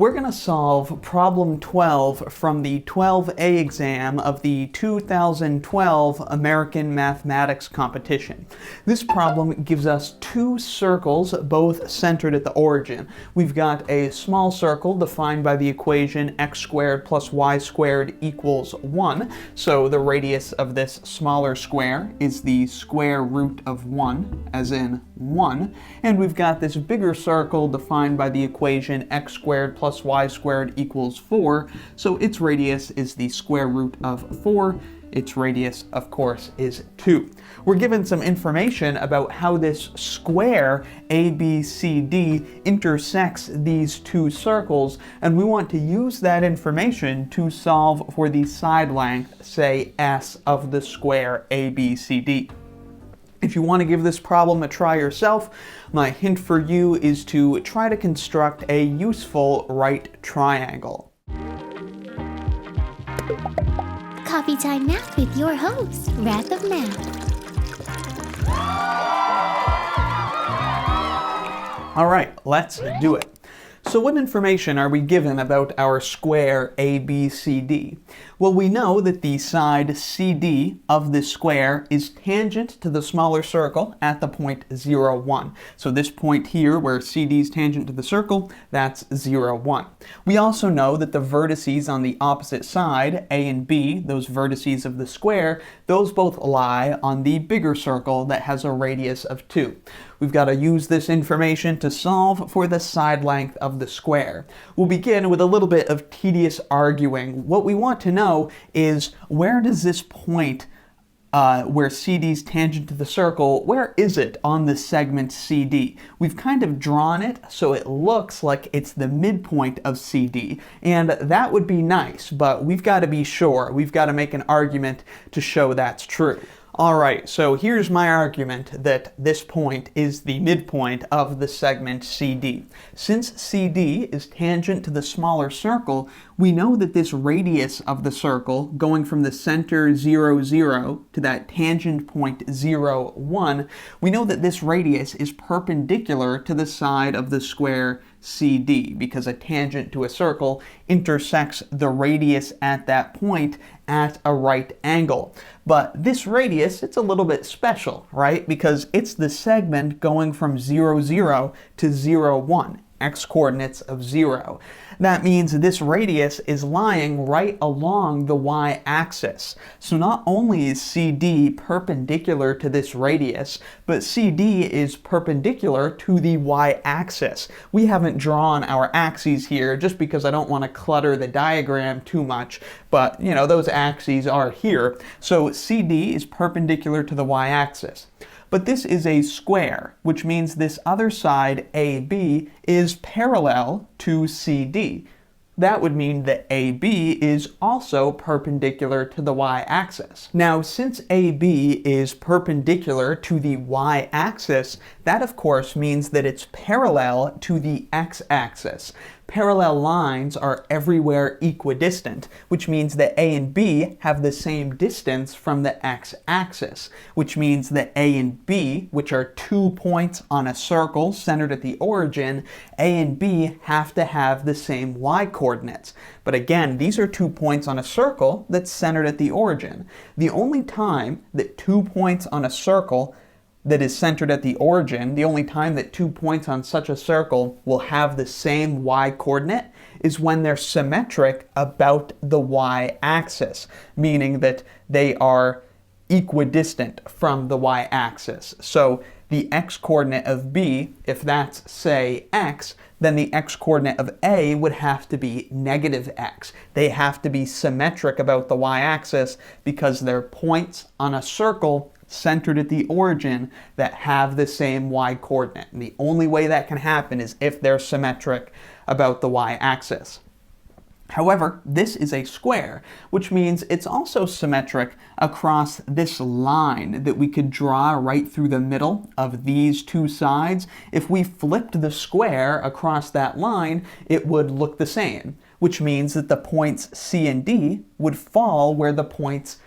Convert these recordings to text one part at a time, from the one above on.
We're going to solve problem 12 from the 12A exam of the 2012 American Mathematics Competition. This problem gives us two circles, both centered at the origin. We've got a small circle defined by the equation x squared plus y squared equals 1. So the radius of this smaller square is the square root of 1, as in 1. And we've got this bigger circle defined by the equation x squared plus y squared equals 4, so its radius is the square root of 4. Its radius, of course, is 2. We're given some information about how this square ABCD intersects these two circles, and we want to use that information to solve for the side length, say S, of the square ABCD. If you want to give this problem a try yourself, my hint for you is to try to construct a useful right triangle. Coffee Time Math with your host, Wrath of Math. All right, let's do it. So what information are we given about our square ABCD? Well, we know that the side CD of this square is tangent to the smaller circle at the point 0, 1. So this point here where CD is tangent to the circle, that's 0, 1. We also know that the vertices on the opposite side, A and B, those vertices of the square, those both lie on the bigger circle that has a radius of 2. We've got to use this information to solve for the side length of the square. We'll begin with a little bit of tedious arguing. What we want to know is, where does this point where CD is tangent to the circle, where is it on the segment CD? We've kind of drawn it so it looks like it's the midpoint of CD, and that would be nice, but we've got to be sure. We've got to make an argument to show that's true. Alright, so here's my argument that this point is the midpoint of the segment CD. Since CD is tangent to the smaller circle, we know that this radius of the circle, going from the center 0, 0 to that tangent point 0, 1, we know that this radius is perpendicular to the side of the square CD, because a tangent to a circle intersects the radius at that point at a right angle. But this radius, it's a little bit special, right? Because it's the segment going from 0, 0 to 0, 1. X-coordinates of 0. That means this radius is lying right along the y-axis. So not only is CD perpendicular to this radius, but CD is perpendicular to the y-axis. We haven't drawn our axes here just because I don't want to clutter the diagram too much, but you know, those axes are here. So CD is perpendicular to the y-axis. But this is a square, which means this other side, AB, is parallel to CD. That would mean that AB is also perpendicular to the y-axis. Now, since AB is perpendicular to the y-axis, that of course means that it's parallel to the x-axis. Parallel lines are everywhere equidistant, which means that A and B have the same distance from the x-axis, which means that A and B, which are 2 points on a circle centered at the origin, A and B have to have the same y-coordinates. But again, these are 2 points on a circle that's centered at the origin. The only time that 2 points on a circle that is centered at the origin, the only time that 2 points on such a circle will have the same y-coordinate is when they're symmetric about the y-axis, meaning that they are equidistant from the y-axis. So the x-coordinate of B, if that's, say, x, then the x-coordinate of A would have to be negative x. They have to be symmetric about the y-axis because they're points on a circle centered at the origin that have the same y-coordinate. And the only way that can happen is if they're symmetric about the y-axis. However, this is a square, which means it's also symmetric across this line that we could draw right through the middle of these two sides. If we flipped the square across that line, it would look the same, which means that the points C and D would fall where the points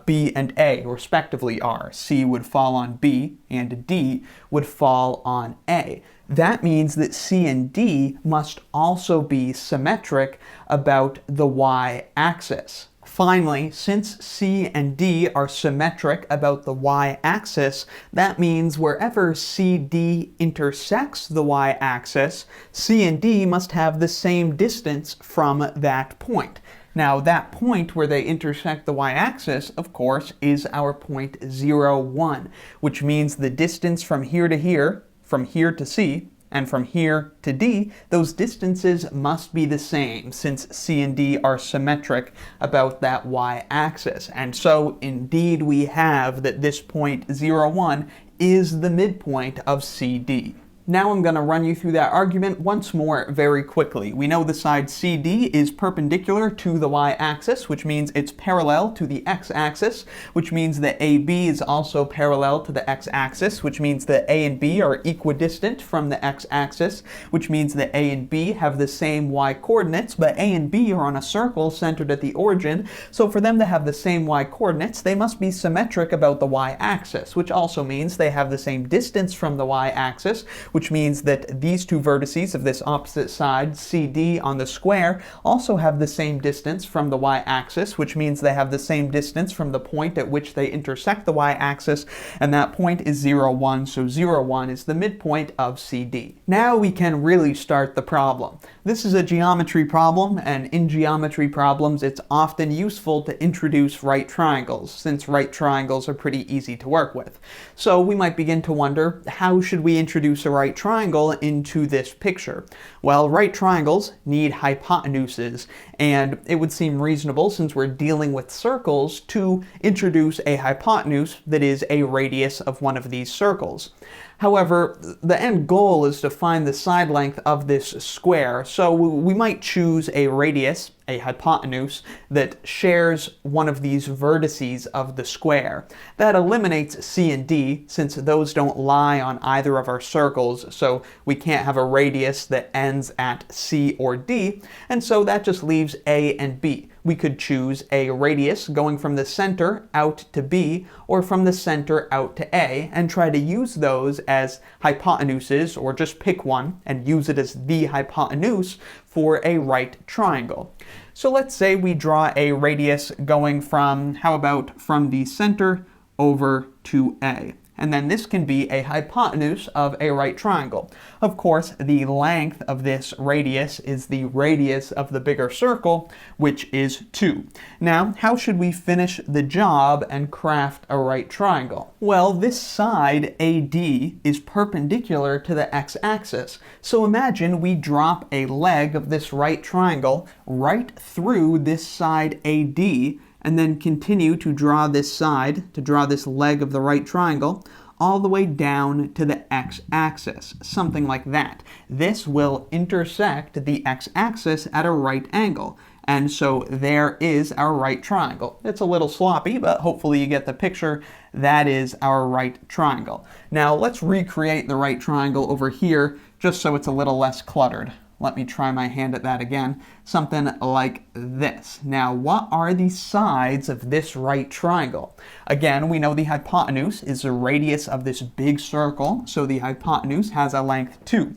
B and A respectively are. C would fall on B and D would fall on A. That means that C and D must also be symmetric about the y-axis. Finally, since C and D are symmetric about the y-axis, that means wherever CD intersects the y-axis, C and D must have the same distance from that point. Now, that point where they intersect the y-axis, of course, is our point 0, 1, which means the distance from here to C, and from here to D, those distances must be the same since C and D are symmetric about that y-axis. And so, indeed, we have that this point 0, 1 is the midpoint of CD. Now I'm going to run you through that argument once more very quickly. We know the side CD is perpendicular to the y-axis, which means it's parallel to the x-axis, which means that AB is also parallel to the x-axis, which means that A and B are equidistant from the x-axis, which means that A and B have the same y-coordinates, but A and B are on a circle centered at the origin, so for them to have the same y-coordinates, they must be symmetric about the y-axis, which also means they have the same distance from the y-axis, which means that these two vertices of this opposite side, CD on the square, also have the same distance from the y-axis, which means they have the same distance from the point at which they intersect the y-axis, and that point is 0, 1, so 0, 1 is the midpoint of CD. Now we can really start the problem. This is a geometry problem, and in geometry problems it's often useful to introduce right triangles, since right triangles are pretty easy to work with. So we might begin to wonder, how should we introduce a right triangle into this picture? Well, right triangles need hypotenuses, and it would seem reasonable, since we're dealing with circles, to introduce a hypotenuse that is a radius of one of these circles. However, the end goal is to find the side length of this square, so we might choose a radius, a hypotenuse, that shares one of these vertices of the square. That eliminates C and D, since those don't lie on either of our circles, so we can't have a radius that ends at C or D, and so that just leaves A and B. We could choose a radius going from the center out to B, or from the center out to A, and try to use those as hypotenuses, or just pick one and use it as the hypotenuse for a right triangle. So let's say we draw a radius going from, how about from the center over to A. And then this can be a hypotenuse of a right triangle. Of course, the length of this radius is the radius of the bigger circle, which is 2. Now, how should we finish the job and craft a right triangle? Well, this side, AD, is perpendicular to the x-axis. So imagine we drop a leg of this right triangle right through this side AD, and then continue to draw this side, to draw this leg of the right triangle, all the way down to the x-axis, something like that. This will intersect the x-axis at a right angle, and so there is our right triangle. It's a little sloppy, but hopefully you get the picture. That is our right triangle. Now let's recreate the right triangle over here, just so it's a little less cluttered. Let me try my hand at that again. Something like this. Now, what are the sides of this right triangle? Again, we know the hypotenuse is the radius of this big circle, so the hypotenuse has a length 2.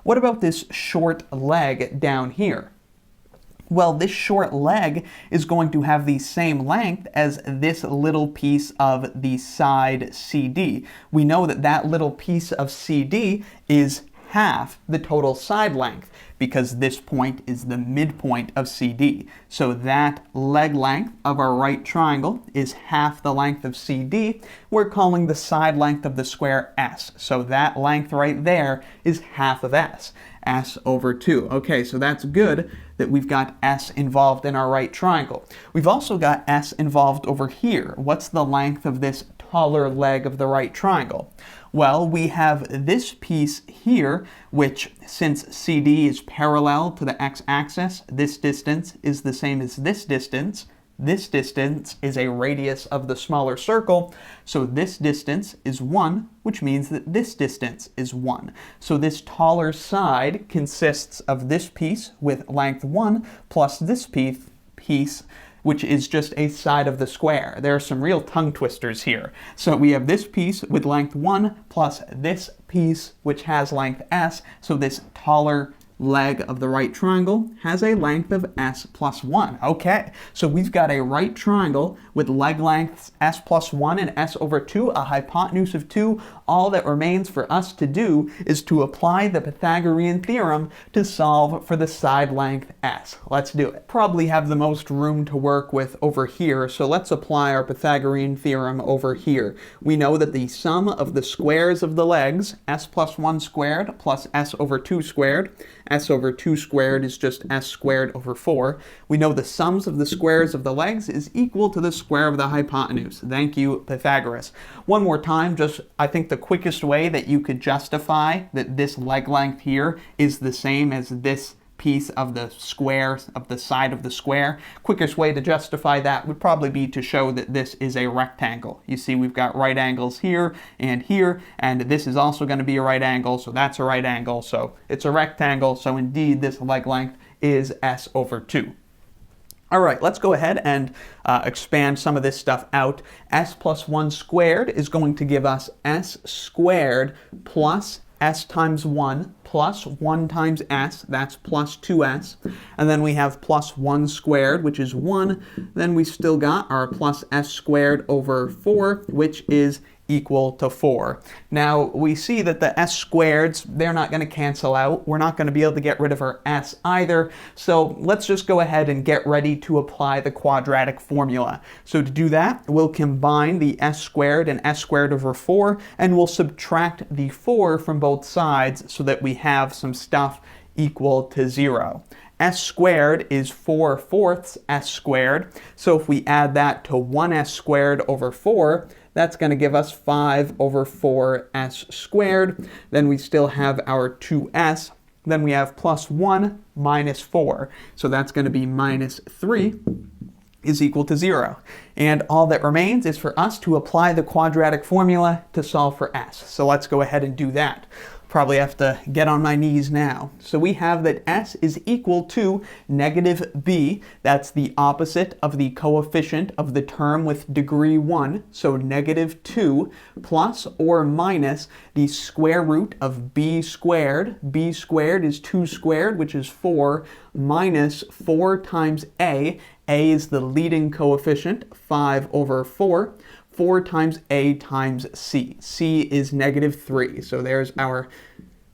What about this short leg down here? Well, this short leg is going to have the same length as this little piece of the side CD. We know that that little piece of CD is half the total side length, because this point is the midpoint of CD. So that leg length of our right triangle is half the length of CD. We're calling the side length of the square S. So that length right there is half of S. S over 2. Okay, so that's good that we've got S involved in our right triangle. We've also got S involved over here. What's the length of this taller leg of the right triangle? Well, we have this piece here, which, since CD is parallel to the x-axis, this distance is the same as this distance. This distance is a radius of the smaller circle, so this distance is 1, which means that this distance is 1. So this taller side consists of this piece with length 1 plus this piece which is just a side of the square. There are some real tongue twisters here. So we have this piece with length 1 plus this piece which has length s, so this taller leg of the right triangle has a length of s plus 1. Okay, so we've got a right triangle with leg lengths s plus 1 and s over 2, a hypotenuse of 2. All that remains for us to do is to apply the Pythagorean theorem to solve for the side length s. Let's do it. Probably have the most room to work with over here, so let's apply our Pythagorean theorem over here. We know that the sum of the squares of the legs, s plus 1 squared plus s over 2 squared, s over 2 squared is just s squared over 4. We know the sums of the squares of the legs is equal to the square of the hypotenuse. Thank you, Pythagoras. One more time, just I think the quickest way that you could justify that this leg length here is the same as this piece of the square, of the side of the square. Quickest way to justify that would probably be to show that this is a rectangle. You see we've got right angles here, and this is also going to be a right angle, so that's a right angle, so it's a rectangle, so indeed this leg length is s over 2. All right, let's go ahead and expand some of this stuff out. S plus 1 squared is going to give us s squared plus s times 1 plus 1 times s, that's plus 2s. And then we have plus 1 squared, which is 1. Then we still got our plus s squared over 4, which is equal to 4. Now, we see that the s squareds, they're not going to cancel out. We're not going to be able to get rid of our s either. So let's just go ahead and get ready to apply the quadratic formula. So to do that, we'll combine the s squared and s squared over 4, and we'll subtract the 4 from both sides so that we have some stuff equal to 0. S squared is 4/4 s squared. So if we add that to 1s squared over 4, that's going to give us 5 over 4s squared. Then we still have our 2s. Then we have plus 1 minus 4. So that's going to be minus 3 is equal to 0. And all that remains is for us to apply the quadratic formula to solve for s. So let's go ahead and do that. Probably have to get on my knees now. So we have that s is equal to negative b. That's the opposite of the coefficient of the term with degree 1. So negative 2 plus or minus the square root of b squared. B squared is 2 squared, which is 4, minus 4 times a. A is the leading coefficient, 5 over 4. 4 times a times c. C is negative 3. So there's our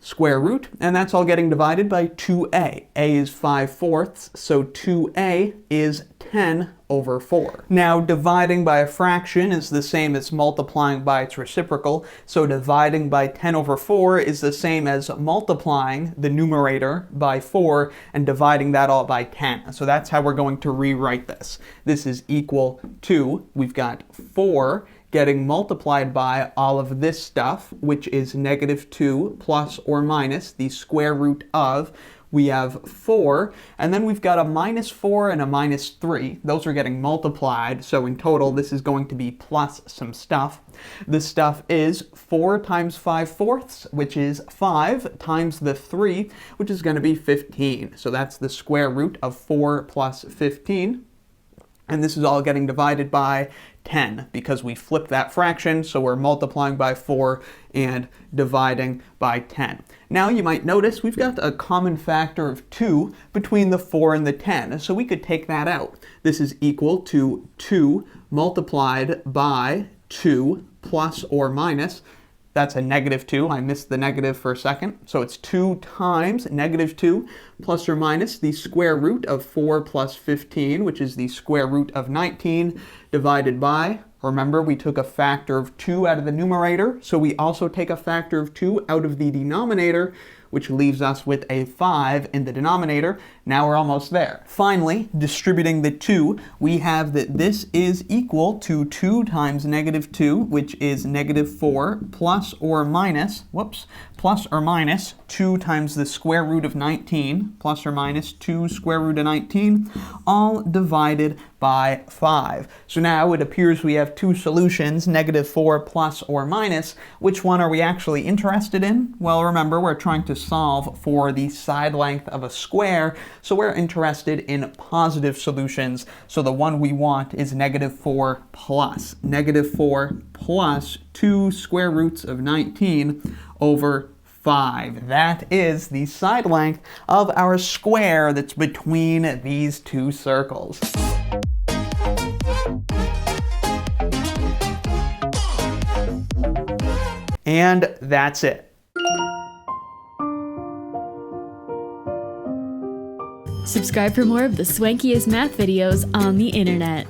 square root, and that's all getting divided by 2a. A is 5/4, so 2a is 10 over 4. Now, dividing by a fraction is the same as multiplying by its reciprocal, so dividing by 10 over 4 is the same as multiplying the numerator by 4 and dividing that all by 10. So that's how we're going to rewrite this. This is equal to, we've got 4 getting multiplied by all of this stuff, which is negative 2 plus or minus the square root of, we have 4, and then we've got a minus 4 and a minus 3. Those are getting multiplied, so in total this is going to be plus some stuff. This stuff is 4 times 5/4, which is 5, times the 3, which is going to be 15. So that's the square root of 4 plus 15. And this is all getting divided by 10 because we flipped that fraction, so we're multiplying by 4 and dividing by 10. Now you might notice we've got a common factor of 2 between the 4 and the 10, so we could take that out. This is equal to 2 multiplied by 2 plus or minus. That's a negative 2. I missed the negative for a second. So it's 2 times negative 2 plus or minus the square root of 4 plus 15, which is the square root of 19, divided by, remember we took a factor of 2 out of the numerator, so we also take a factor of 2 out of the denominator, which leaves us with a 5 in the denominator. Now we're almost there. Finally, distributing the 2, we have that this is equal to 2 times negative 2, which is negative 4, plus or minus 2 times the square root of 19, plus or minus 2 square root of 19, all divided by 5. So now it appears we have two solutions, negative 4 plus or minus. Which one are we actually interested in? Well, remember, we're trying to solve for the side length of a square, so we're interested in positive solutions. So the one we want is -4 plus. -4 plus 2 square roots of 19 over 5. That is the side length of our square that's between these two circles. And that's it. Subscribe for more of the swankiest math videos on the internet.